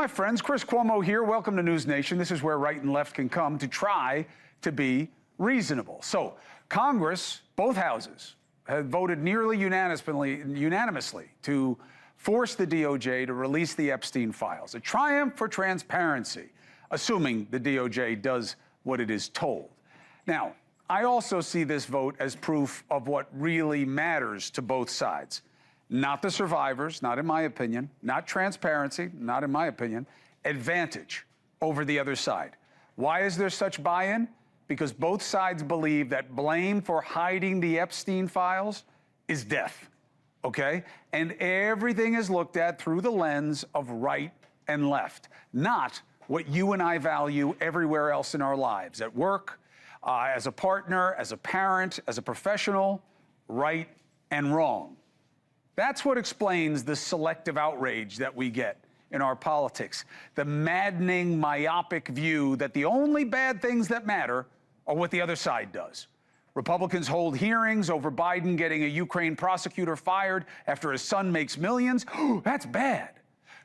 My friends, Chris Cuomo here. Welcome to NewsNation. This is where right and left can come to try to be reasonable. So, Congress, both houses, have voted nearly unanimously to force the DOJ to release the Epstein files. A triumph for transparency, assuming the DOJ does what it is told. Now, I also see this vote as proof of what really matters to both sides. Not the survivors, not in my opinion, not transparency, not in my opinion, advantage over the other side. Why is there such buy-in? Because both sides believe that blame for hiding the Epstein files is death, okay? And everything is looked at through the lens of right and left, not what you and I value everywhere else in our lives, at work, as a partner, as a parent, as a professional, right and wrong. That's what explains the selective outrage that we get in our politics, the maddening, myopic view that the only bad things that matter are what the other side does. Republicans hold hearings over Biden getting a Ukraine prosecutor fired after his son makes millions. That's bad.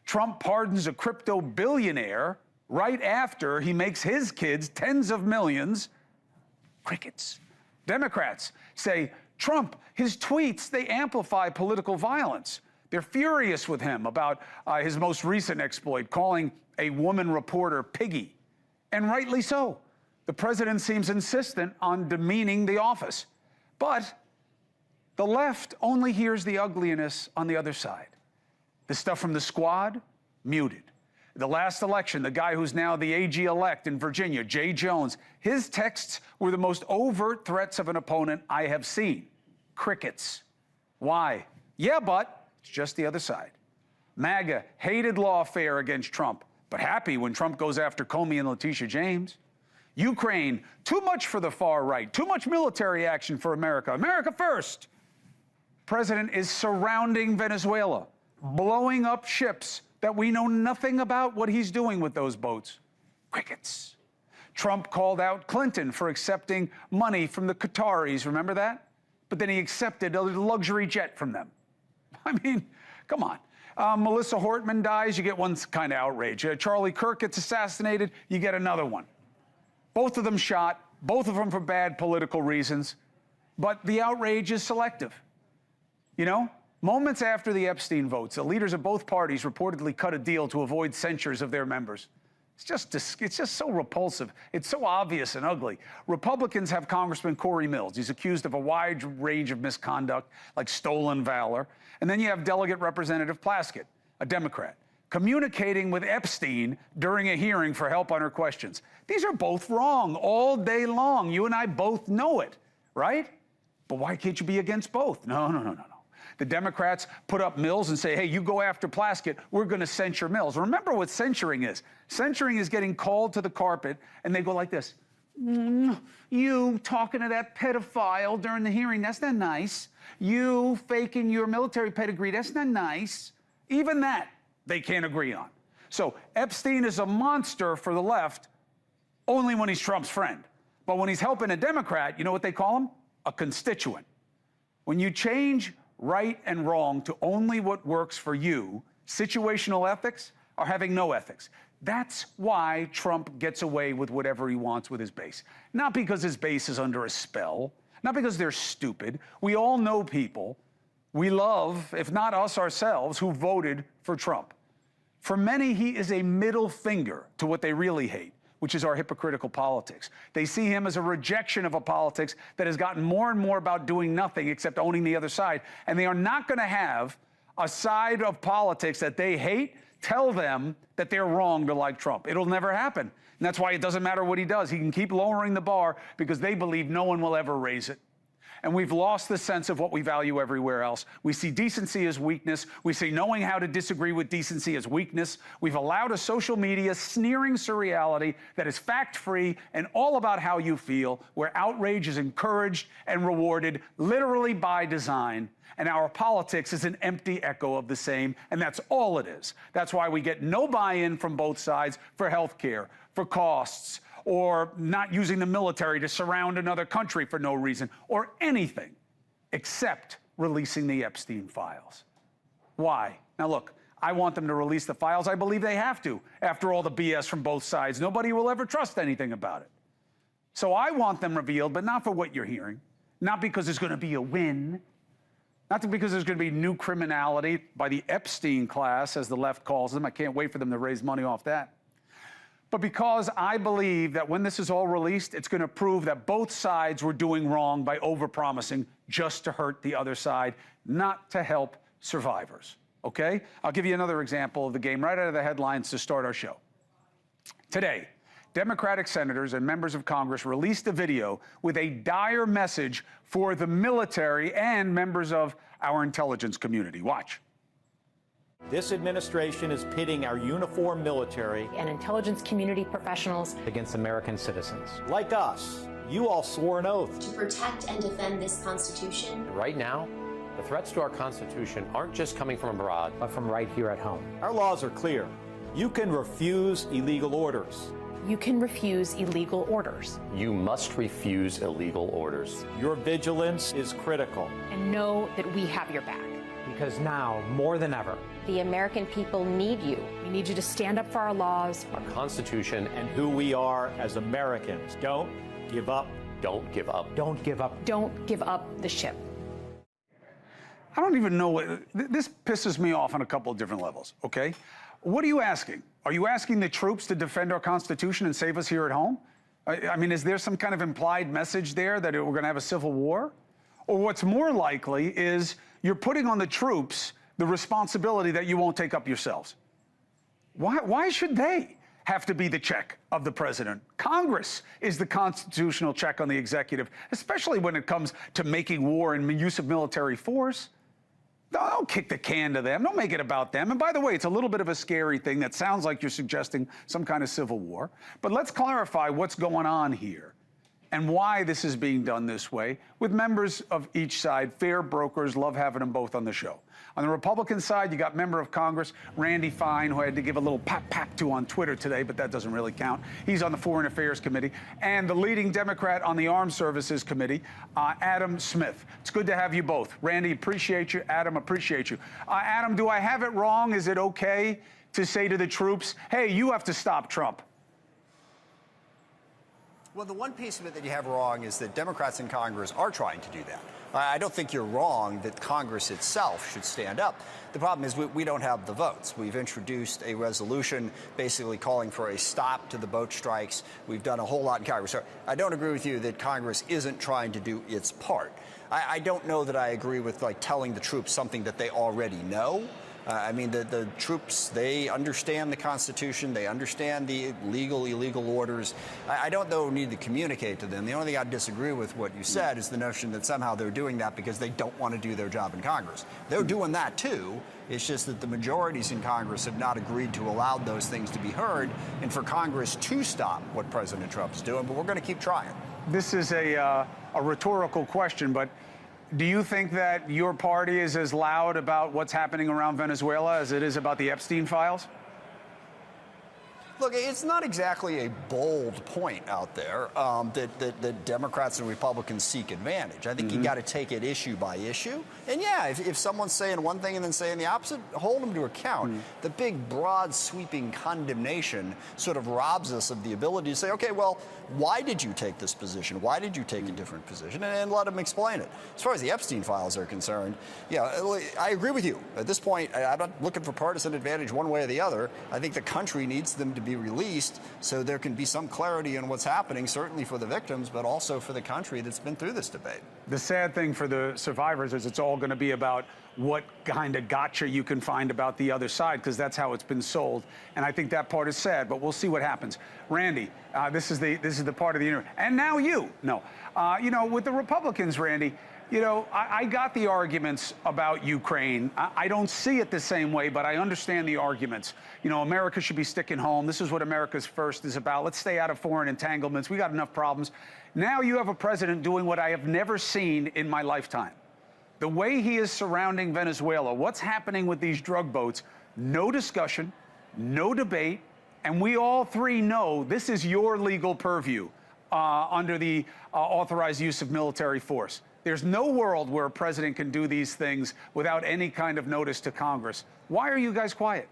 Trump pardons a crypto billionaire right after he makes his kids tens of millions. Crickets. Democrats say, Trump, his tweets, they amplify political violence. They're furious with him about his most recent exploit, calling a woman reporter piggy. And rightly so. The president seems insistent on demeaning the office. But the left only hears the ugliness on the other side. The stuff from the squad, muted. The last election, the guy who's now the AG-elect in Virginia, Jay Jones, his texts were the most overt threats of an opponent I have seen. Crickets. Why? Yeah, but it's just the other side. MAGA hated lawfare against Trump, but happy when Trump goes after Comey and Letitia James. Ukraine, too much for the far right, too much military action for America. America first. President is surrounding Venezuela, blowing up ships that we know nothing about what he's doing with those boats. Crickets. Trump called out Clinton for accepting money from the Qataris, remember that? But then he accepted a luxury jet from them. I mean, come on. Melissa Hortman dies, you get one kind of outrage. Charlie Kirk gets assassinated, you get another one. Both of them shot, both of them for bad political reasons, but the outrage is selective. You know? Moments after the Epstein votes, the leaders of both parties reportedly cut a deal to avoid censures of their members. It's just so repulsive. It's so obvious and ugly. Republicans have Congressman Corey Mills. He's accused of a wide range of misconduct, like stolen valor. And then you have Delegate Representative Plaskett, a Democrat, communicating with Epstein during a hearing for help on her questions. These are both wrong all day long. You and I both know it, right? But why can't you be against both? No. The Democrats put up Mills and say, hey, you go after Plaskett, we're going to censure Mills. Remember what censuring is. Censuring is getting called to the carpet, and they go like this. You talking to that pedophile during the hearing, that's not nice. You faking your military pedigree, that's not nice. Even that, they can't agree on. So Epstein is a monster for the left only when he's Trump's friend. But when he's helping a Democrat, you know what they call him? A constituent. When you change right and wrong to only what works for you, situational ethics are having no ethics. That's why Trump gets away with whatever he wants with his base. Not because his base is under a spell, not because they're stupid. We all know people we love, if not us ourselves, who voted for Trump. For many, he is a middle finger to what they really hate, which is our hypocritical politics. They see him as a rejection of a politics that has gotten more and more about doing nothing except owning the other side. And they are not going to have a side of politics that they hate tell them that they're wrong to like Trump. It'll never happen. And that's why it doesn't matter what he does. He can keep lowering the bar because they believe no one will ever raise it. And we've lost the sense of what we value everywhere else. We see decency as weakness. We see knowing how to disagree with decency as weakness. We've allowed a social media sneering surreality that is fact-free and all about how you feel, where outrage is encouraged and rewarded literally by design. And our politics is an empty echo of the same, and that's all it is. That's why we get no buy-in from both sides for health care, for costs, or not using the military to surround another country for no reason, or anything except releasing the Epstein files. Why? Now look, I want them to release the files. I believe they have to. After all the BS from both sides, nobody will ever trust anything about it. So I want them revealed, but not for what you're hearing. Not because there's going to be a win. Not because there's going to be new criminality by the Epstein class, as the left calls them. I can't wait for them to raise money off that. But because I believe that when this is all released, it's going to prove that both sides were doing wrong by overpromising just to hurt the other side, not to help survivors. Okay? I'll give you another example of the game right out of the headlines to start our show. Today, Democratic senators and members of Congress released a video with a dire message for the military and members of our intelligence community. Watch. This administration is pitting our uniformed military and intelligence community professionals against American citizens. Like us, you all swore an oath to protect and defend this Constitution. Right now, the threats to our Constitution aren't just coming from abroad, but from right here at home. Our laws are clear. You can refuse illegal orders. You can refuse illegal orders. You must refuse illegal orders. Your vigilance is critical. And know that we have your back. Because now, more than ever, the American people need you. We need you to stand up for our laws, our Constitution, and who we are as Americans. Don't give up. Don't give up. Don't give up. Don't give up the ship. I don't even know what, this pisses me off on a couple of different levels, okay? What are you asking? Are you asking the troops to defend our Constitution and save us here at home? I mean, is there some kind of implied message there that we're going to have a civil war? Or what's more likely is you're putting on the troops the responsibility that you won't take up yourselves. Why should they have to be the check of the president? Congress is the constitutional check on the executive, especially when it comes to making war and use of military force. Don't kick the can to them. Don't make it about them. And by the way, it's a little bit of a scary thing that sounds like you're suggesting some kind of civil war. But let's clarify what's going on here and why this is being done this way with members of each side. Fair brokers, love having them both on the show. On the Republican side, you got member of Congress Randy Fine, who I had to give a little pap to on Twitter today, but that doesn't really count. He's on the Foreign Affairs Committee. And the leading Democrat on the Armed Services Committee, Adam Smith. It's good to have you both. Randy, appreciate you. Adam, appreciate you. Adam, do I have it wrong? Is it okay to say to the troops, hey, you have to stop Trump? Well, the one piece of it that you have wrong is that Democrats in Congress are trying to do that. I don't think you're wrong that Congress itself should stand up. The problem is we don't have the votes. We've introduced a resolution basically calling for a stop to the boat strikes. We've done a whole lot in Congress. So I don't agree with you that Congress isn't trying to do its part. I don't know that I agree with telling the troops something that they already know. I mean, the troops, they understand the Constitution. They understand the illegal orders. I don't, though, need to communicate to them. The only thing I disagree with what you said is the notion that somehow they're doing that because they don't want to do their job in Congress. They're doing that, too. It's just that the majorities in Congress have not agreed to allow those things to be heard and for Congress to stop what President Trump is doing. But we're going to keep trying. This is a rhetorical question, but do you think that your party is as loud about what's happening around Venezuela as it is about the Epstein files? Look, it's not exactly a bold point out there that Democrats and Republicans seek advantage. I think you got to take it issue by issue. And yeah, if someone's saying one thing and then saying the opposite, hold them to account. The big, broad, sweeping condemnation sort of robs us of the ability to say, okay, well, why did you take this position? Why did you take a different position? And let them explain it. As far as the Epstein files are concerned, yeah, I agree with you. At this point, I'm not looking for partisan advantage one way or the other. I think the country needs them to be released so there can be some clarity in what's happening, certainly for the victims, but also for the country that's been through this debate. The sad thing for the survivors is it's all going to be about what kind of gotcha you can find about the other side, because that's how it's been sold. And I think that part is sad, but we'll see what happens. Randy, this is the part of the interview. And now you. No. You know, with the Republicans, Randy, you know, I got the arguments about Ukraine. I don't see it the same way, but I understand the arguments. You know, America should be sticking home. This is what America's first is about. Let's stay out of foreign entanglements. We got enough problems. Now you have a president doing what I have never seen in my lifetime. The way he is surrounding Venezuela, what's happening with these drug boats, no discussion, no debate, and we all three know this is your legal purview under the authorized use of military force. There's no world where a president can do these things without any kind of notice to Congress. Why are you guys quiet?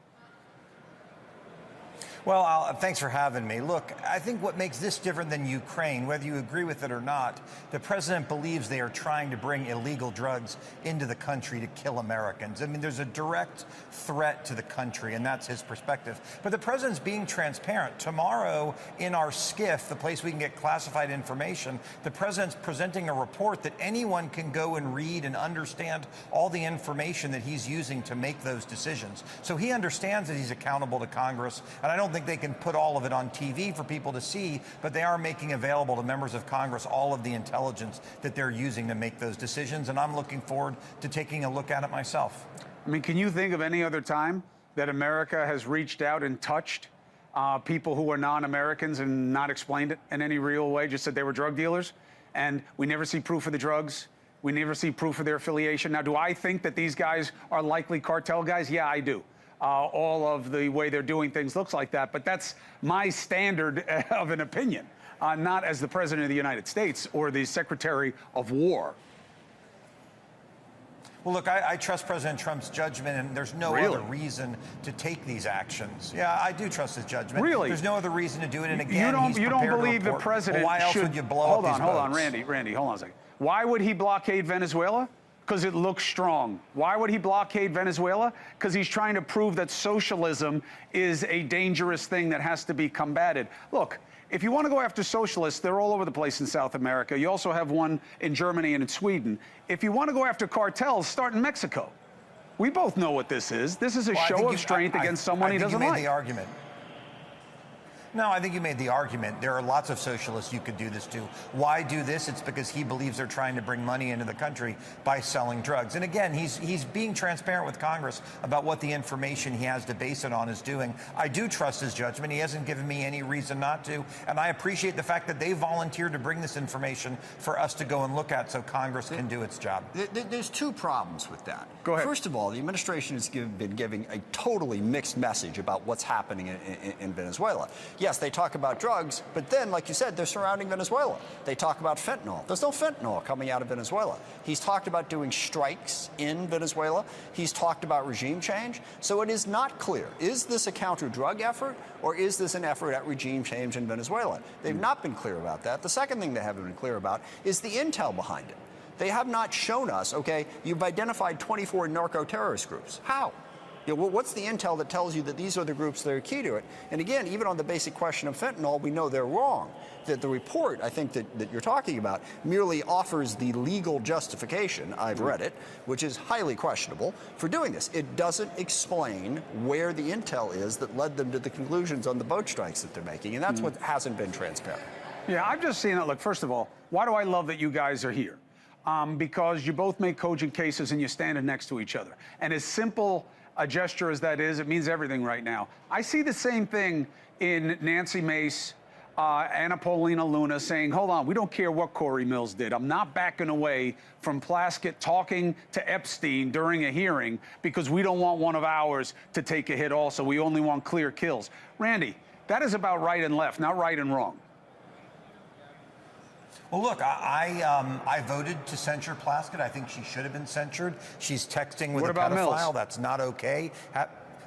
Well, thanks for having me. Look, I think what makes this different than Ukraine, whether you agree with it or not, the president believes they are trying to bring illegal drugs into the country to kill Americans. I mean, there's a direct threat to the country, and that's his perspective. But the president's being transparent. Tomorrow, in our SCIF, the place we can get classified information, the president's presenting a report that anyone can go and read and understand all the information that he's using to make those decisions. So he understands that he's accountable to Congress, and I don't think they can put all of it on TV for people to see, but they are making available to members of Congress all of the intelligence that they're using to make those decisions, and I'm looking forward to taking a look at it myself. I mean, can you think of any other time that America has reached out and touched people who are non-Americans and not explained it in any real way, just said they were drug dealers, and we never see proof of the drugs? We never see proof of their affiliation. Now, do I think that these guys are likely cartel guys? Yeah, I do. All of the way they're doing things looks like that, but that's my standard of an opinion, not as the President of the United States or the Secretary of War. Well, look, I trust President Trump's judgment, and there's no other reason to take these actions. Yeah, I do trust his judgment. Really? There's no other reason to do it, and again, you don't believe the president why else should, would you blow up these hold on, boats? Randy, hold on a second. Why would he blockade Venezuela? Because it looks strong. Why would he blockade Venezuela? Because he's trying to prove that socialism is a dangerous thing that has to be combated. Look, if you want to go after socialists, they're all over the place in South America. You also have one in Germany and in Sweden. If you want to go after cartels, start in Mexico. We both know what this is. This is a show of strength against someone he doesn't like. I think you made the argument. No, I think you made the argument. There are lots of socialists you could do this to. Why do this? It's because he believes they're trying to bring money into the country by selling drugs. And again, he's being transparent with Congress about what the information he has to base it on is doing. I do trust his judgment. He hasn't given me any reason not to. And I appreciate the fact that they volunteered to bring this information for us to go and look at so Congress can do its job. There's two problems with that. Go ahead. First of all, the administration has been giving a totally mixed message about what's happening in Venezuela. Yes, they talk about drugs, but then, like you said, they're surrounding Venezuela. They talk about fentanyl. There's no fentanyl coming out of Venezuela. He's talked about doing strikes in Venezuela. He's talked about regime change. So it is not clear. Is this a counter-drug effort, or is this an effort at regime change in Venezuela? They've not been clear about that. The second thing they haven't been clear about is the intel behind it. They have not shown us, okay, you've identified 24 narco-terrorist groups. How? You know, well, what's the intel that tells you that these are the groups that are key to it? And again, even on the basic question of fentanyl, we know they're wrong. That the report, I think, that you're talking about merely offers the legal justification, I've read it, which is highly questionable, for doing this. It doesn't explain where the intel is that led them to the conclusions on the boat strikes that they're making, and that's what hasn't been transparent. Yeah, I've just seen it. Look, first of all, why do I love that you guys are here? Because you both make cogent cases and you're standing next to each other. And as simple a gesture as that is, it means everything right now. I see the same thing in Nancy Mace, Anna Paulina Luna saying, hold on, we don't care what Corey Mills did. I'm not backing away from Plaskett talking to Epstein during a hearing because we don't want one of ours to take a hit also. We only want clear kills. Randy, that is about right and left, not right and wrong. Well, look, I voted to censure Plaskett. I think she should have been censured. She's texting with a pedophile. Mills? That's not okay.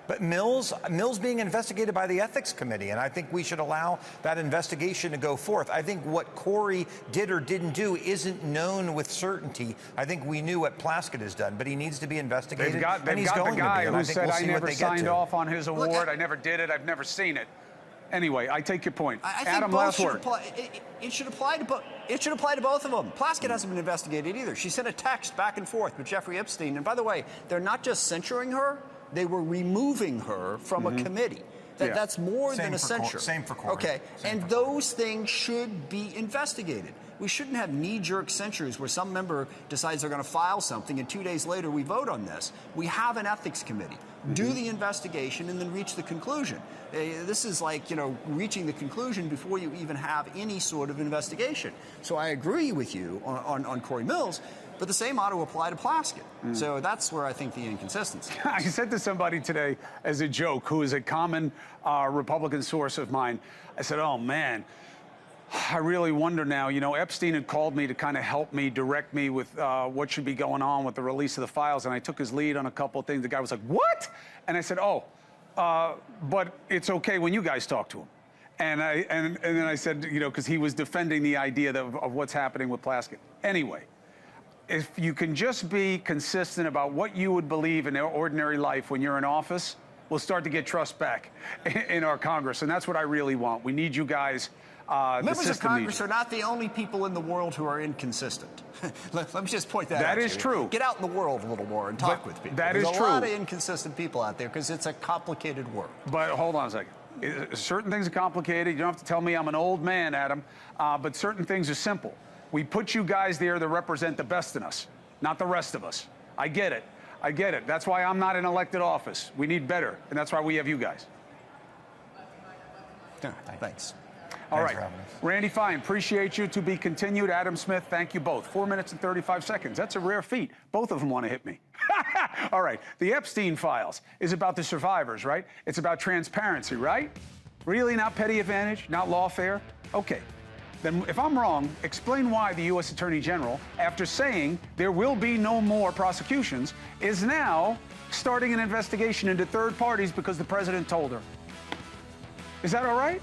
But Mills being investigated by the Ethics Committee, and I think we should allow that investigation to go forth. I think what Corey did or didn't do isn't known with certainty. I think we knew what Plaskett has done, but he needs to be investigated. They've got the guy who said, I never signed off on his award. I never did it. I've never seen it. Anyway, I take your point. I think Adam, both last should word. It should apply to both. It should apply to both of them. Plaskett hasn't been investigated either. She sent a text back and forth with Jeffrey Epstein. And by the way, they're not just censuring her, they were removing her from a committee. That's more than a censure. Same for Corey. Okay, and those things should be investigated. We shouldn't have knee-jerk censures where some member decides they're going to file something and 2 days later we vote on this. We have an ethics committee. Do the investigation and then reach the conclusion. This is like, reaching the conclusion before you even have any sort of investigation. So I agree with you on Corey Mills, but the same ought to apply to Plaskett. So that's where I think the inconsistency is. I said to somebody today as a joke, who is a common Republican source of mine, I said, oh man, I really wonder now. You know, Epstein had called me to kind of help me, direct me with what should be going on with the release of the files, and I took his lead on a couple of things. The guy was like, "What?" And I said, "Oh, but it's okay when you guys talk to him." And then I said, you know, because he was defending the idea of what's happening with Plaskett. Anyway, if you can just be consistent about what you would believe in ordinary life when you're in office, we'll start to get trust back in our Congress, and that's what I really want. We need you guys. Members of Congress are not the only people in the world who are inconsistent. Let me just point that out. That is true. Get out in the world a little more and talk with people. That is true. There's a lot of inconsistent people out there because it's a complicated world. But hold on a second. Certain things are complicated. You don't have to tell me I'm an old man, Adam. But certain things are simple. We put you guys there to represent the best in us, not the rest of us. I get it. I get it. That's why I'm not in elected office. We need better, and that's why we have you guys. Thanks. All right. Randy Fine, appreciate you. To be continued. Adam Smith, thank you both. 4 minutes and 35 seconds. That's a rare feat. Both of them want to hit me. All right. The Epstein files is about the survivors, right? It's about transparency, right? Really not petty advantage, not lawfare? Okay. Then if I'm wrong, explain why the U.S. Attorney General, after saying there will be no more prosecutions, is now starting an investigation into third parties because the president told her. Is that all right?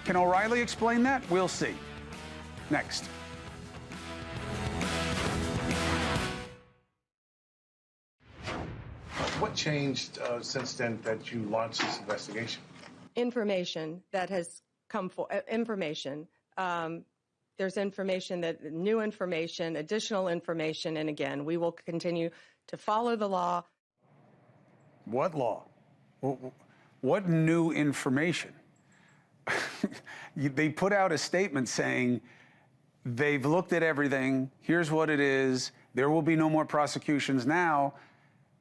Can O'Reilly explain that? We'll see. Next. What changed since then that you launched this investigation? Information that has come for information. There's information that new information, additional information, and again, we will continue to follow the law. What law? What new information? They put out a statement saying they've looked at everything. Here's what it is. There will be no more prosecutions. Now,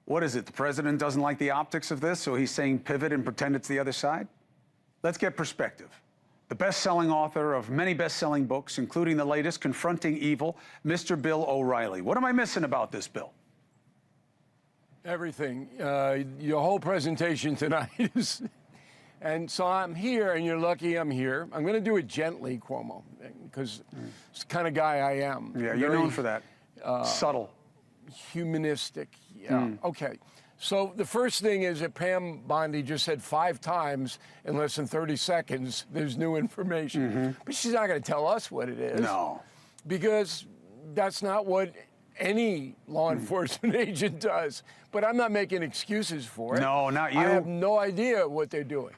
what is it? The president doesn't like the optics of this, so he's saying pivot and pretend it's the other side? Let's get perspective. The best-selling author of many best-selling books, including the latest, Confronting Evil, Mr. Bill O'Reilly. What am I missing about this, Bill? Everything. Your whole presentation tonight is... And so I'm here, and you're lucky I'm here. I'm going to do it gently, Cuomo, because it's the kind of guy I am. Yeah, you're known for that. Subtle. Humanistic. Yeah. Okay. So the first thing is that Pam Bondi just said 5 times in less than 30 seconds, there's new information. But she's not going to tell us what it is. No. Because that's not what any law enforcement agent does. But I'm not making excuses for it. No, not you. I have no idea what they're doing.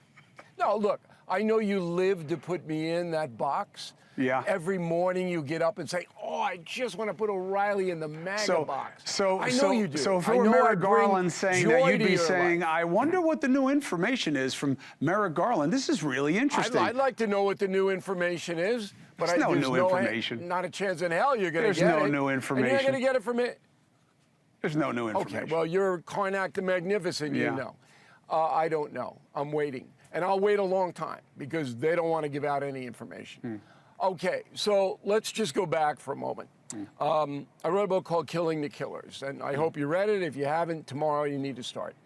No, look, I know you live to put me in that box. Yeah. Every morning you get up and say, oh, I just want to put O'Reilly in the MAGA box. I know you do. So if it were Merrick Garland saying that, you'd be saying, I wonder what the new information is from Merrick Garland. This is really interesting. I'd like to know what the new information is. But there's no new information. Not a chance in hell you're going to get it. There's no new information. And you're not going to get it from it. There's no new information. Okay, well, you're Karnak the Magnificent, you know. I don't know. I'm waiting. And I'll wait a long time because they don't want to give out any information. Okay, so let's just go back for a moment. I wrote a book called Killing the Killers, and I hope you read it. If you haven't, tomorrow you need to start.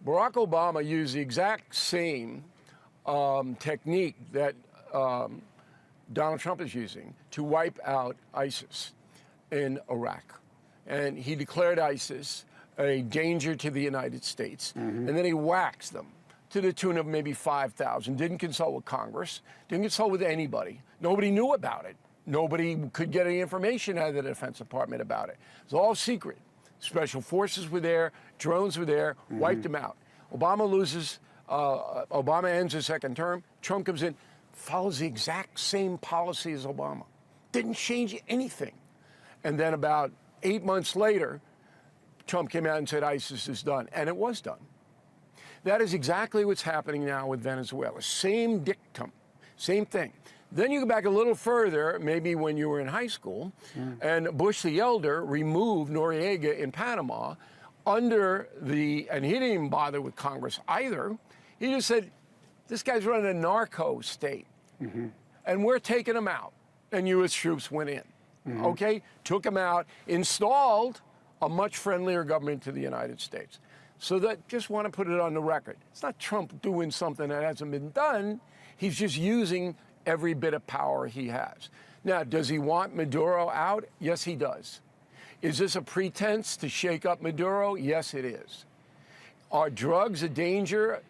Barack Obama used the exact same technique that Donald Trump is using to wipe out ISIS in Iraq. And he declared ISIS a danger to the United States, and then he waxed them to the tune of maybe 5,000. Didn't consult with Congress, didn't consult with anybody. Nobody knew about it. Nobody could get any information out of the Defense Department about it. It was all secret. Special forces were there, drones were there, wiped them out. Obama loses, Obama ends his second term, Trump comes in, follows the exact same policy as Obama. Didn't change anything. And then about 8 months later, Trump came out and said ISIS is done, and it was done. That is exactly what's happening now with Venezuela. Same dictum, same thing. Then you go back a little further, maybe when you were in high school, and Bush the Elder removed Noriega in Panama under the, and he didn't even bother with Congress either. He just said, this guy's running a narco state, and we're taking him out. And U.S. troops went in, okay? Took him out, installed a much friendlier government to the United States. So that, just want to put it on the record. It's not Trump doing something that hasn't been done. He's just using every bit of power he has. Now, does he want Maduro out? Yes, he does. Is this a pretense to shake up Maduro? Yes, it is. Are drugs a danger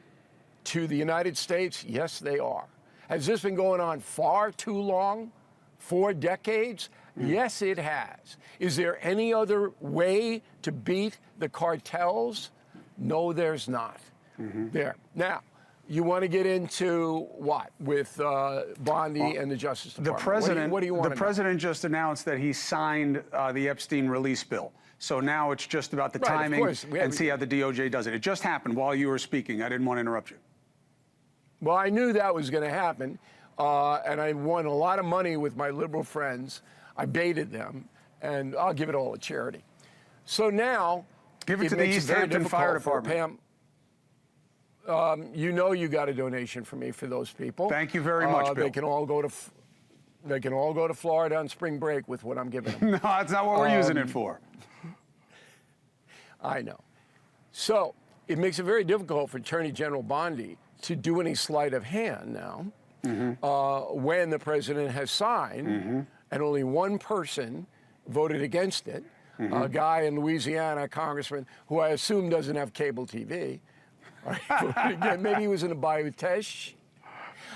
to the United States? Yes, they are. Has this been going on far too long? 4 decades? Yes, it has. Is there any other way to beat the cartels? No, there's not. There. Now, you want to get into what with Bondi and the Justice Department? The president, what do you want the president just announced that he signed the Epstein release bill. So now it's just about the timing and see how the DOJ does it. It just happened while you were speaking. I didn't want to interrupt you. Well, I knew that was going to happen, and I won a lot of money with my liberal friends. I baited them, and I'll give it all to charity. So now, give it to the East Hampton Fire Department. You know you got a donation from me for those people. Thank you very much, Bill. They can all go to Florida on spring break with what I'm giving them. No, that's not what we're using it for. I know. So it makes it very difficult for Attorney General Bondi to do any sleight of hand now when the president has signed and only one person voted against it, a guy in Louisiana, a congressman, who I assume doesn't have cable TV. Again, maybe he was in a bayou teche.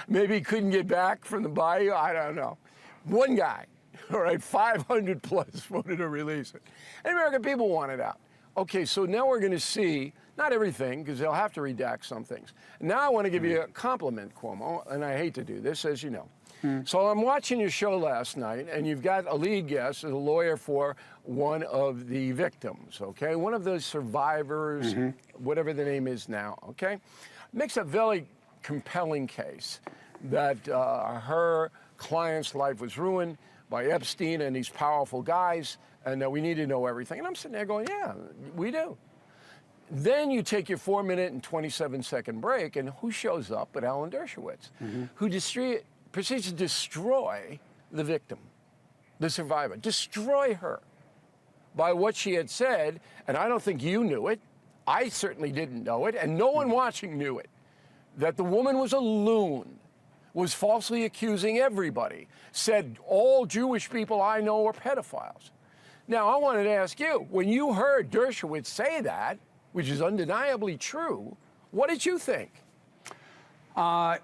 Maybe he couldn't get back from the bayou. I don't know. One guy, all right, 500 plus voted to release it. And American people want it out. Okay, so now we're going to see, not everything, because they'll have to redact some things. Now I want to give you a compliment, Cuomo, and I hate to do this, as you know. So I'm watching your show last night, and you've got a lead guest, a lawyer for one of the victims, okay? One of the survivors, whatever the name is now, okay? Makes a very compelling case that her client's life was ruined by Epstein and these powerful guys, and that we need to know everything. And I'm sitting there going, yeah, we do. Then you take your 4-minute and 27-second break, and who shows up but Alan Dershowitz, who proceeds to destroy the victim, the survivor, destroy her by what she had said, and I don't think you knew it. I certainly didn't know it, and no one watching knew it, that the woman was a loon, was falsely accusing everybody, said all Jewish people I know are pedophiles. Now, I wanted to ask you, when you heard Dershowitz say that, which is undeniably true, what did you think?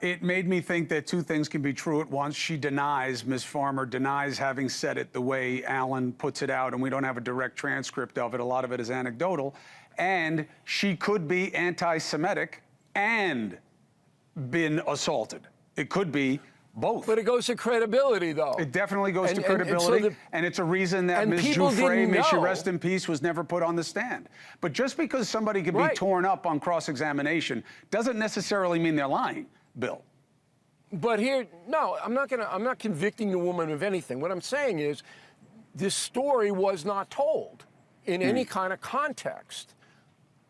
It made me think that 2 things can be true at once. She denies, Ms. Farmer denies having said it the way Alan puts it out, and we don't have a direct transcript of it. A lot of it is anecdotal. And she could be anti-Semitic and been assaulted. It could be both. But it goes to credibility, though. It definitely goes to credibility, and it's a reason that Ms. Giuffre, may she rest in peace, was never put on the stand. But just because somebody can be torn up on cross-examination doesn't necessarily mean they're lying, Bill. But here, no, I'm not convicting the woman of anything. What I'm saying is, this story was not told in any kind of context.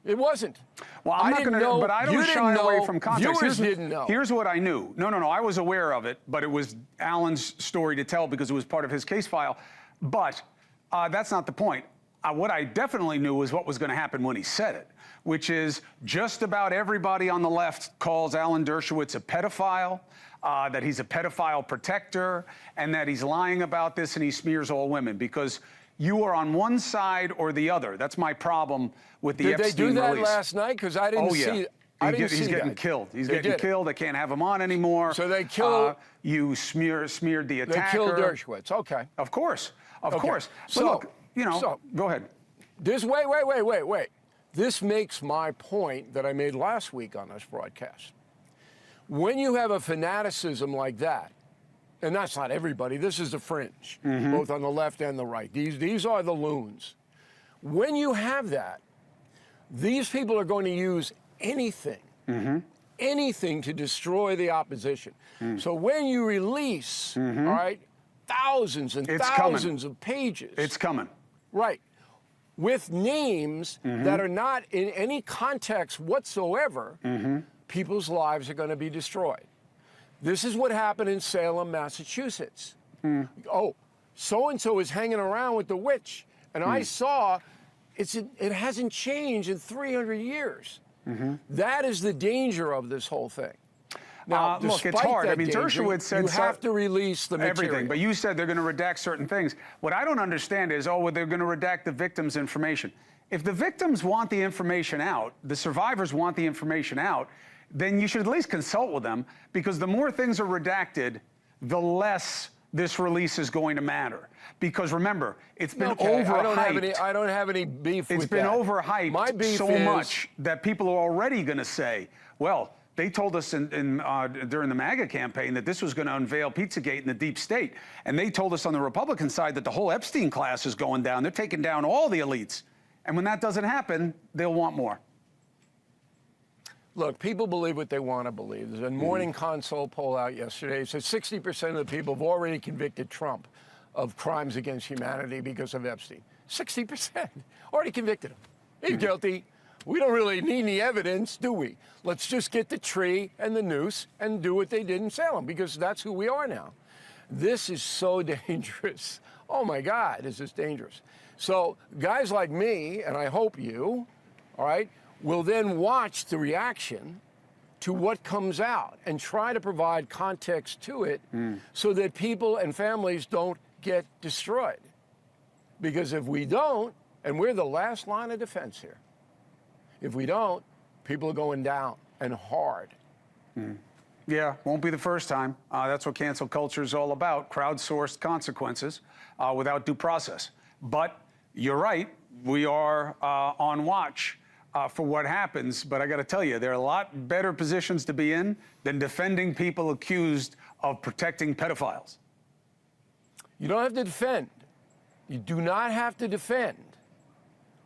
It wasn't. Well, I'm not going to, but I don't shy away from context. Viewers didn't know. Here's what I knew. No, I was aware of it, but it was Alan's story to tell because it was part of his case file. But that's not the point. What I definitely knew was what was going to happen when he said it, which is just about everybody on the left calls Alan Dershowitz a pedophile, that he's a pedophile protector, and that he's lying about this and he smears all women because you are on one side or the other. That's my problem with the Epstein release. Did they do that last night? Because I didn't see it. He's getting killed. He's getting killed. They can't have him on anymore. So they killed. You smeared the attacker. They killed Dershowitz. Okay. Of course. Of course. But so, look, go ahead. Wait. This makes my point that I made last week on this broadcast. When you have a fanaticism like that, and that's not everybody, this is the fringe, both on the left and the right. These are the loons. When you have that, these people are going to use anything, anything to destroy the opposition. So when you release, all right, thousands and thousands of pages. It's coming. Right. With names that are not in any context whatsoever, people's lives are going to be destroyed. This is what happened in Salem, Massachusetts. Oh, so-and-so is hanging around with the witch. And I saw it hasn't changed in 300 years. That is the danger of this whole thing. Now, look, it's despite hard. that I mean, danger, Dershowitz said you have to release the material. everything, but you said they're going to redact certain things. What I don't understand is, well, they're going to redact the victim's information. If the victims want the information out, the survivors want the information out, then you should at least consult with them, because the more things are redacted, the less this release is going to matter. Because remember, it's been overhyped. I don't have any beef with that. It's been overhyped My beef so is, much that people are already going to say, well, they told us during the MAGA campaign that this was going to unveil Pizzagate in the deep state. And they told us on the Republican side that the whole Epstein class is going down. They're taking down all the elites. And when that doesn't happen, they'll want more. Look, people believe what they want to believe. There's a Morning Consult poll out yesterday. It says 60% of the people have already convicted Trump of crimes against humanity because of Epstein. 60%. Already convicted him. He's guilty. We don't really need any evidence, do we? Let's just get the tree and the noose and do what they did in Salem, because that's who we are now. This is so dangerous. Oh, my God, this is dangerous. So guys like me, and I hope you, all right, will then watch the reaction to what comes out and try to provide context to it so that people and families don't get destroyed. Because if we don't, and we're the last line of defense here, if we don't, people are going down, and hard. Yeah, won't be the first time. That's what cancel culture is all about, crowdsourced consequences without due process. But you're right, we are on watch for what happens. But I got to tell you, there are a lot better positions to be in than defending people accused of protecting pedophiles. You don't have to defend. You do not have to defend.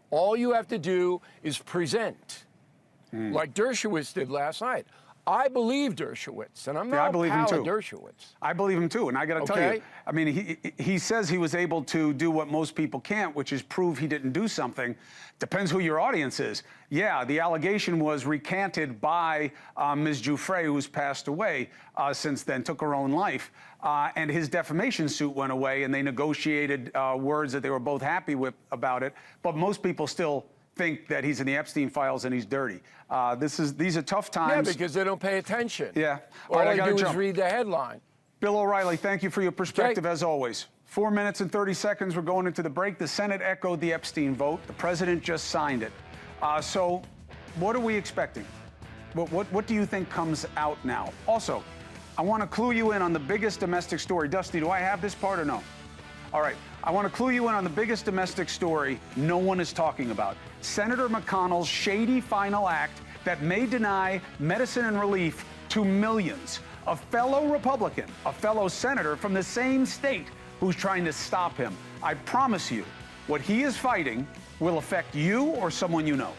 All you have to do is present, like Dershowitz did last night. I believe Dershowitz, and I'm not a pal of Dershowitz. I believe him too, and I got to tell you, I mean, he says he was able to do what most people can't, which is prove he didn't do something. Depends who your audience is. Yeah, the allegation was recanted by Ms. Giuffre, who's passed away since then, took her own life, and his defamation suit went away, and they negotiated words that they were both happy with about it. But most people still think that he's in the Epstein files and he's dirty. These are tough times. Yeah, because they don't pay attention. Yeah. All they do is read the headline. Bill O'Reilly, thank you for your perspective as always. 4 minutes and 30 seconds. We're going into the break. The Senate echoed the Epstein vote. The president just signed it. So what are we expecting? What do you think comes out now? Also, I want to clue you in on the biggest domestic story. Dusty, do I have this part or no? All right. I want to clue you in on the biggest domestic story no one is talking about. Senator McConnell's shady final act that may deny medicine and relief to millions. A fellow Republican, a fellow senator from the same state who's trying to stop him. I promise you, what he is fighting will affect you or someone you know.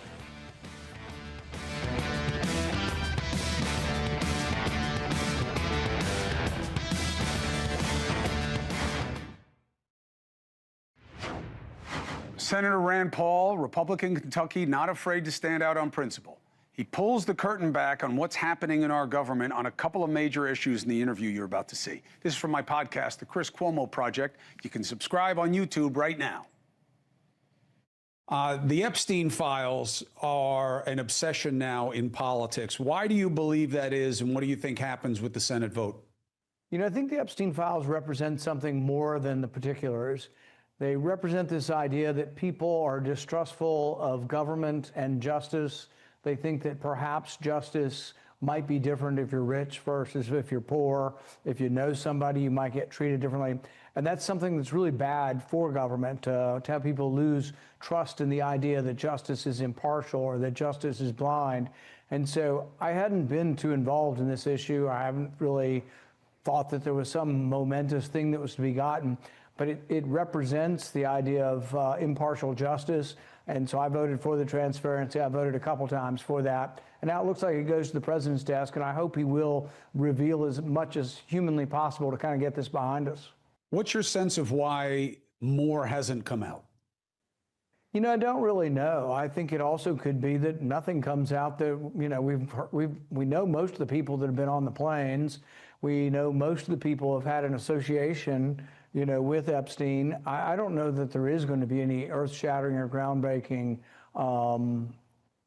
Senator Rand Paul, Republican Kentucky, not afraid to stand out on principle. He pulls the curtain back on what's happening in our government on a couple of major issues in the interview you're about to see. This is from my podcast, The Chris Cuomo Project. You can subscribe on YouTube right now. The Epstein files are an obsession now in politics. Why do you believe that is, and what do you think happens with the Senate vote? You know, I think the Epstein files represent something more than the particulars. They represent this idea that people are distrustful of government and justice. They think that perhaps justice might be different if you're rich versus if you're poor. If you know somebody, you might get treated differently. And that's something that's really bad for government, to have people lose trust in the idea that justice is impartial or that justice is blind. And so I hadn't been too involved in this issue. I haven't really thought that there was some momentous thing that was to be gotten. But it represents the idea of impartial justice. And so I voted for the transparency. I voted a couple times for that. And now it looks like it goes to the president's desk. And I hope he will reveal as much as humanly possible to kind of get this behind us. What's your sense of why more hasn't come out? You know, I don't really know. I think it also could be that nothing comes out. That, you know, we know most of the people that have been on the planes. We know most of the people have had an association, you know, with Epstein. I don't know that there is going to be any earth-shattering or groundbreaking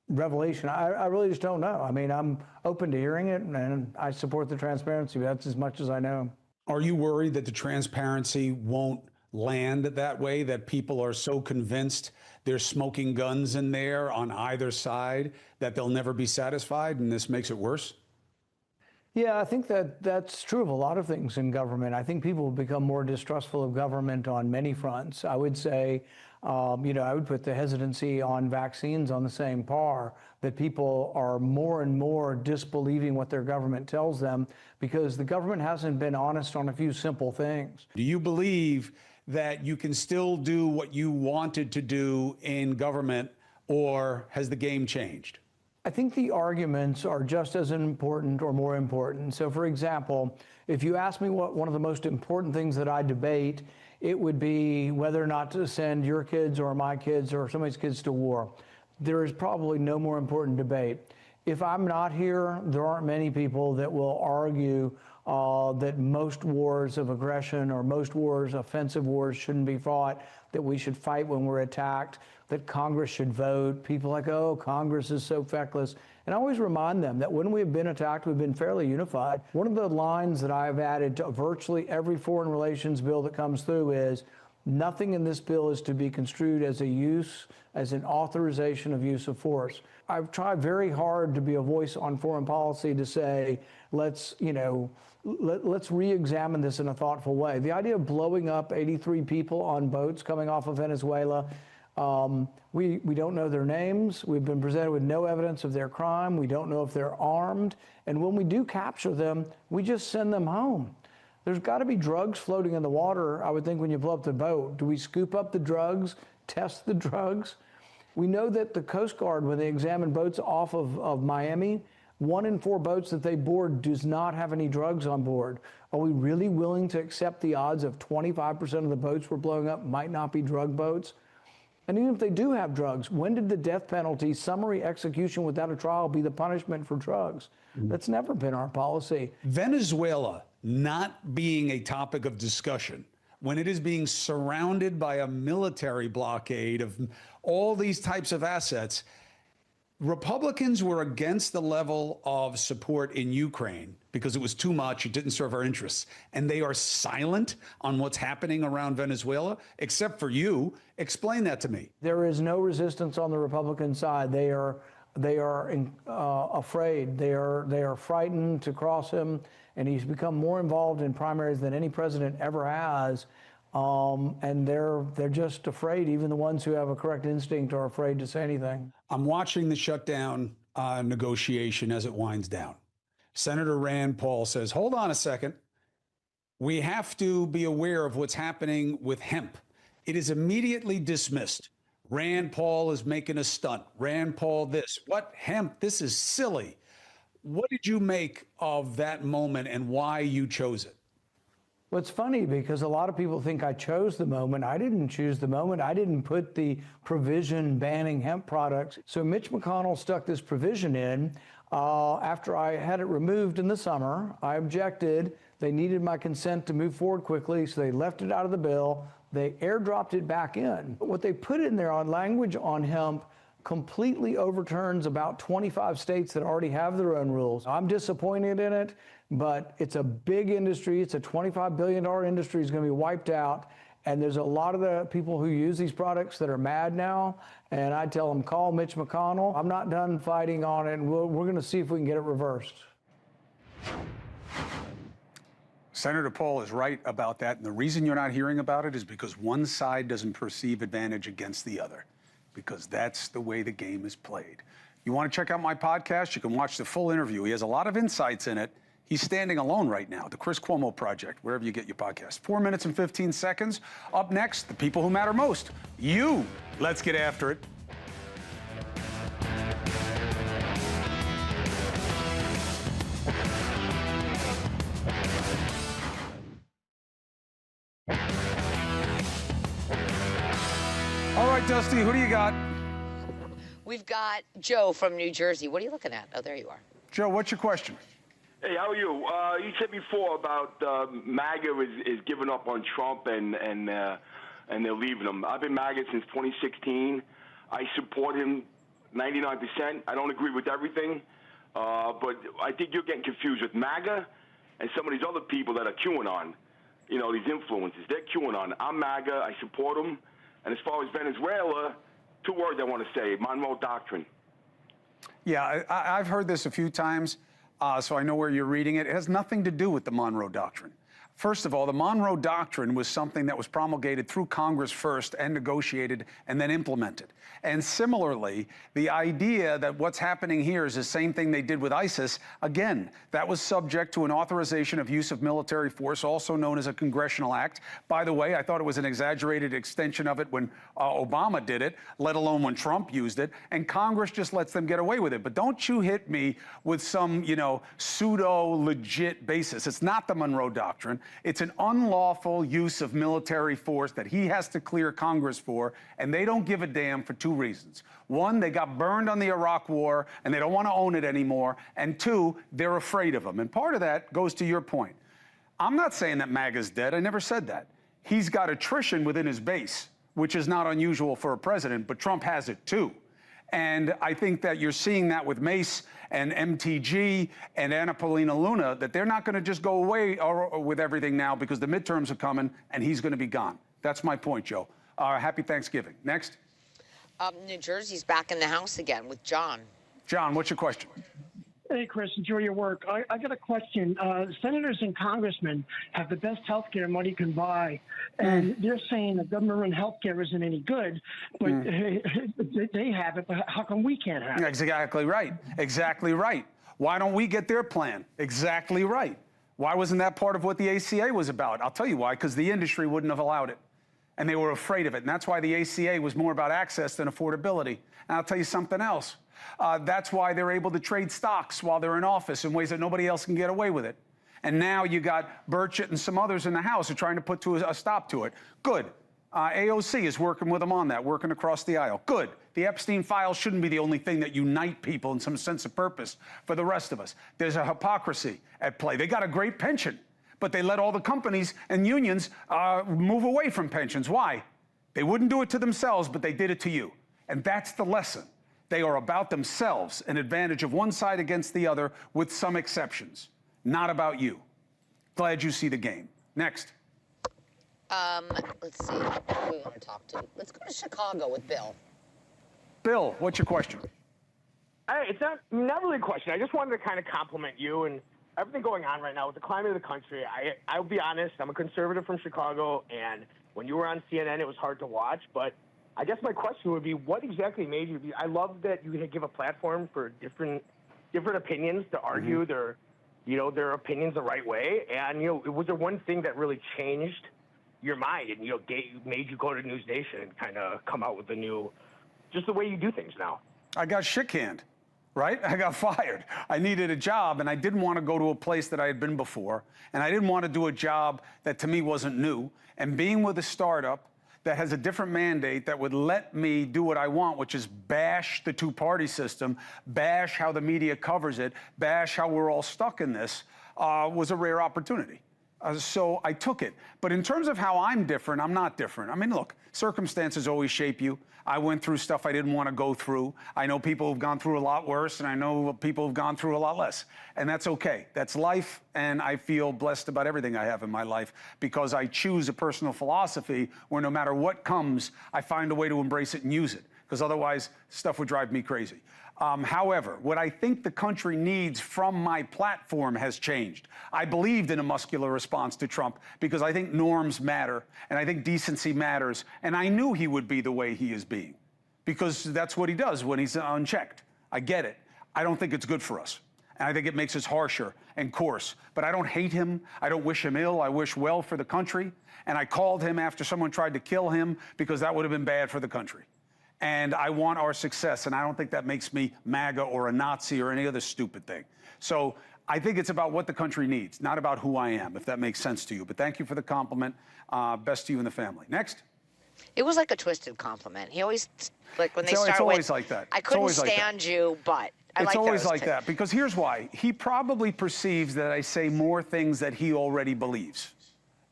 revelation. I really just don't know. I mean, I'm open to hearing it, and I support the transparency, but that's as much as I know. Are you worried that the transparency won't land that way, that people are so convinced there's smoking guns in there on either side that they'll never be satisfied, and this makes it worse? Yeah, I think that's true of a lot of things in government. I think people have become more distrustful of government on many fronts. I would say, I would put the hesitancy on vaccines on the same par, that people are more and more disbelieving what their government tells them because the government hasn't been honest on a few simple things. Do you believe that you can still do what you wanted to do in government, or has the game changed? I think the arguments are just as important or more important. So, for example, if you ask me what one of the most important things that I debate, it would be whether or not to send your kids or my kids or somebody's kids to war. There is probably no more important debate. If I'm not here, there aren't many people that will argue that most wars of aggression or most wars, offensive wars, shouldn't be fought, that we should fight when we're attacked, that Congress should vote. People like, oh, Congress is so feckless. And I always remind them that when we've been attacked, we've been fairly unified. One of the lines that I've added to virtually every foreign relations bill that comes through is, nothing in this bill is to be construed as an authorization of use of force. I've tried very hard to be a voice on foreign policy to say, let's re-examine this in a thoughtful way. The idea of blowing up 83 people on boats coming off of Venezuela, we don't know their names. We've been presented with no evidence of their crime. We don't know if they're armed. And when we do capture them, we just send them home. There's got to be drugs floating in the water, I would think, when you blow up the boat. Do we scoop up the drugs, test the drugs? We know that the Coast Guard, when they examine boats off of Miami, 1 in 4 boats that they board does not have any drugs on board. Are we really willing to accept the odds of 25% of the boats we're blowing up might not be drug boats? And even if they do have drugs, when did the death penalty, summary execution without a trial, be the punishment for drugs? That's never been our policy. Venezuela not being a topic of discussion when it is being surrounded by a military blockade of all these types of assets. Republicans were against the level of support in Ukraine because it was too much. It didn't serve our interests. And they are silent on what's happening around Venezuela, except for you. Explain that to me. There is no resistance on the Republican side. They are afraid. They are frightened to cross him. And he's become more involved in primaries than any president ever has. And they're just afraid. Even the ones who have a correct instinct are afraid to say anything. I'm watching the shutdown negotiation as it winds down. Senator Rand Paul says, hold on a second. We have to be aware of what's happening with hemp. It is immediately dismissed. Rand Paul is making a stunt. Rand Paul this. What hemp? This is silly. What did you make of that moment and why you chose it? Well, it's funny because a lot of people think I chose the moment. I didn't choose the moment. I didn't put the provision banning hemp products. So Mitch McConnell stuck this provision in. After I had it removed in the summer, I objected. They needed my consent to move forward quickly, so they left it out of the bill. They airdropped it back in. What they put in there on language on hemp completely overturns about 25 states that already have their own rules. I'm disappointed in it, but it's a big industry. It's a $25 billion industry. It's going to be wiped out. And there's a lot of the people who use these products that are mad now. And I tell them, call Mitch McConnell. I'm not done fighting on it, and we're going to see if we can get it reversed. Senator Paul is right about that. And the reason you're not hearing about it is because one side doesn't perceive advantage against the other, because that's the way the game is played. You want to check out my podcast? You can watch the full interview. He has a lot of insights in it. He's standing alone right now, the Chris Cuomo Project, wherever you get your podcast. 4 minutes and 15 seconds. Up next, the people who matter most. You. Let's get after it. All right, Dusty, who do you got? We've got Joe from New Jersey. What are you looking at? Oh, there you are. Joe, what's your question? Hey, how are you? You said before about MAGA is giving up on Trump and they're leaving him. I've been MAGA since 2016. I support him 99%. I don't agree with everything, but I think you're getting confused with MAGA and some of these other people that are QAnon. You know, these influences. They're QAnon. I'm MAGA. I support them. And as far as Venezuela, 2 words I want to say: Monroe Doctrine. Yeah, I've heard this a few times, so I know where you're reading it. It has nothing to do with the Monroe Doctrine. First of all, the Monroe Doctrine was something that was promulgated through Congress first and negotiated and then implemented. And similarly, the idea that what's happening here is the same thing they did with ISIS, again, that was subject to an authorization of use of military force, also known as a Congressional Act. By the way, I thought it was an exaggerated extension of it when Obama did it, let alone when Trump used it, and Congress just lets them get away with it. But don't you hit me with some, pseudo-legit basis. It's not the Monroe Doctrine. It's an unlawful use of military force that he has to clear Congress for, and they don't give a damn for 2 reasons. 1, they got burned on the Iraq War, and they don't want to own it anymore. And 2, they're afraid of him. And part of that goes to your point. I'm not saying that MAGA's dead. I never said that. He's got attrition within his base, which is not unusual for a president, but Trump has it too. And I think that you're seeing that with Mace and MTG and Anna Paulina Luna, that they're not going to just go away with everything now because the midterms are coming and he's going to be gone. That's my point, Joe. Happy Thanksgiving. Next. New Jersey's back in the House again with John. John, what's your question? Hey, Chris, enjoy your work. I got a question. Senators and congressmen have the best health care money can buy, and they're saying that government health care isn't any good, but they have it, but how come we can't have it? Exactly right. Exactly right. Why don't we get their plan? Exactly right. Why wasn't that part of what the ACA was about? I'll tell you why, because the industry wouldn't have allowed it, and they were afraid of it, and that's why the ACA was more about access than affordability. And I'll tell you something else. That's why they're able to trade stocks while they're in office in ways that nobody else can get away with it. And now you got Burchett and some others in the House who are trying to put a stop to it. Good. AOC is working with them on that, working across the aisle. Good. The Epstein files shouldn't be the only thing that unite people in some sense of purpose for the rest of us. There's a hypocrisy at play. They got a great pension, but they let all the companies and unions move away from pensions. Why? They wouldn't do it to themselves, but they did it to you. And that's the lesson. They are about themselves, an advantage of one side against the other, with some exceptions. Not about you. Glad you see the game. Next. Let's see. Who do we want to talk to? Let's go to Chicago with Bill. Bill, what's your question? Hey, it's not really a question. I just wanted to kind of compliment you and everything going on right now with the climate of the country. I'll be honest, I'm a conservative from Chicago, and when you were on CNN, it was hard to watch, but I guess my question would be, what exactly made you? I love that you give a platform for different opinions to argue their opinions the right way. And was there one thing that really changed your mind and made you go to NewsNation and kind of come out with just the way you do things now? I got shit-canned, right? I got fired. I needed a job, and I didn't want to go to a place that I had been before, and I didn't want to do a job that to me wasn't new. And being with a startup that has a different mandate that would let me do what I want, which is bash the two-party system, bash how the media covers it, bash how we're all stuck in this, was a rare opportunity. So I took it. But in terms of how I'm different, I'm not different. I mean, look, circumstances always shape you. I went through stuff I didn't want to go through. I know people who've gone through a lot worse, and I know people who've gone through a lot less. And that's okay. That's life, and I feel blessed about everything I have in my life because I choose a personal philosophy where no matter what comes, I find a way to embrace it and use it, because otherwise stuff would drive me crazy. However, what I think the country needs from my platform has changed. I believed in a muscular response to Trump because I think norms matter and I think decency matters. And I knew he would be the way he is being because that's what he does when he's unchecked. I get it. I don't think it's good for us. And I think it makes us harsher and coarse. But I don't hate him. I don't wish him ill. I wish well for the country. And I called him after someone tried to kill him because that would have been bad for the country. And I want our success, and I don't think that makes me MAGA or a Nazi or any other stupid thing. So I think it's about what the country needs, not about who I am, if that makes sense to you. But thank you for the compliment. Best to you and the family. Next. It was like a twisted compliment. He always, like when they start it's always like that. I couldn't stand you, but I like that. It's always like that, because here's why. He probably perceives that I say more things that he already believes.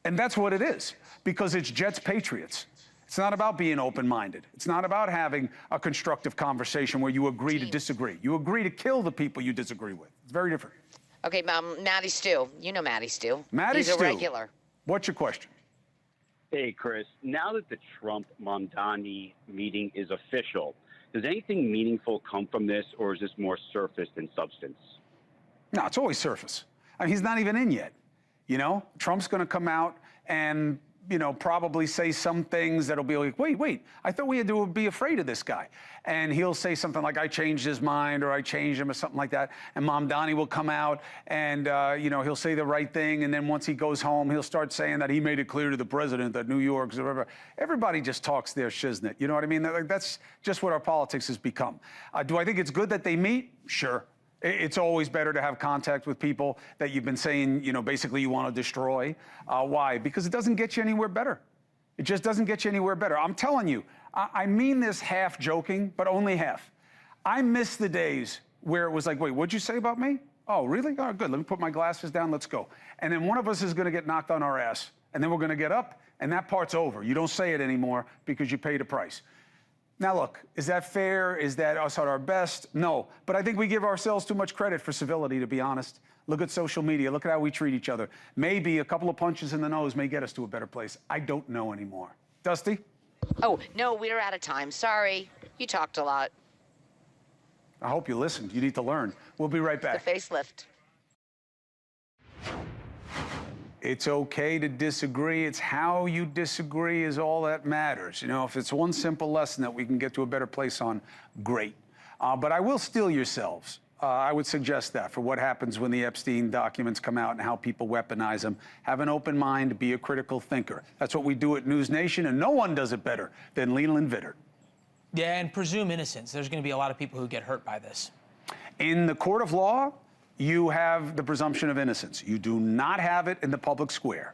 And that's what it is, because it's Jets Patriots. It's not about being open-minded. It's not about having a constructive conversation where you agree to disagree. You agree to kill the people you disagree with. It's very different. Okay, Maddie Stew. You know Maddie Stew. Maddie Stew. He's a regular. What's your question? Hey, Chris. Now that the Trump-Mamdani meeting is official, does anything meaningful come from this, or is this more surface than substance? No, it's always surface. I mean, he's not even in yet. You know, Trump's going to come out and, you know, probably say some things that'll be like, wait, I thought we had to be afraid of this guy. And he'll say something like, I changed his mind, or I changed him, or something like that. And Mamdani will come out and, you know, he'll say the right thing. And then once he goes home, he'll start saying that he made it clear to the president that New York's or whatever. Everybody just talks their shiznit. You know what I mean? That's just what our politics has become. Do I think it's good that they meet? Sure. It's always better to have contact with people that you've been saying, you know, basically you want to destroy. Why? Because it doesn't get you anywhere better. It just doesn't get you anywhere better. I'm telling you, I mean this half joking, but only half. I miss the days where it was like, wait, what'd you say about me? Oh, really? Oh, good. Let me put my glasses down. Let's go. And then one of us is going to get knocked on our ass, and then we're going to get up, and that part's over. You don't say it anymore because you paid a price. Now, look, is that fair? Is that us at our best? No. But I think we give ourselves too much credit for civility, to be honest. Look at social media. Look at how we treat each other. Maybe a couple of punches in the nose may get us to a better place. I don't know anymore. Dusty? Oh, no, we're out of time. Sorry. You talked a lot. I hope you listened. You need to learn. We'll be right back. The facelift. It's okay to disagree. It's how you disagree is all that matters. You know, if it's one simple lesson that we can get to a better place on, great. But I will steel yourselves. I would suggest that for what happens when the Epstein documents come out and how people weaponize them. Have an open mind, be a critical thinker. That's what we do at NewsNation, and no one does it better than Leland Vittert. Yeah, and presume innocence. There's going to be a lot of people who get hurt by this. In the court of law, you have the presumption of innocence. You do not have it in the public square.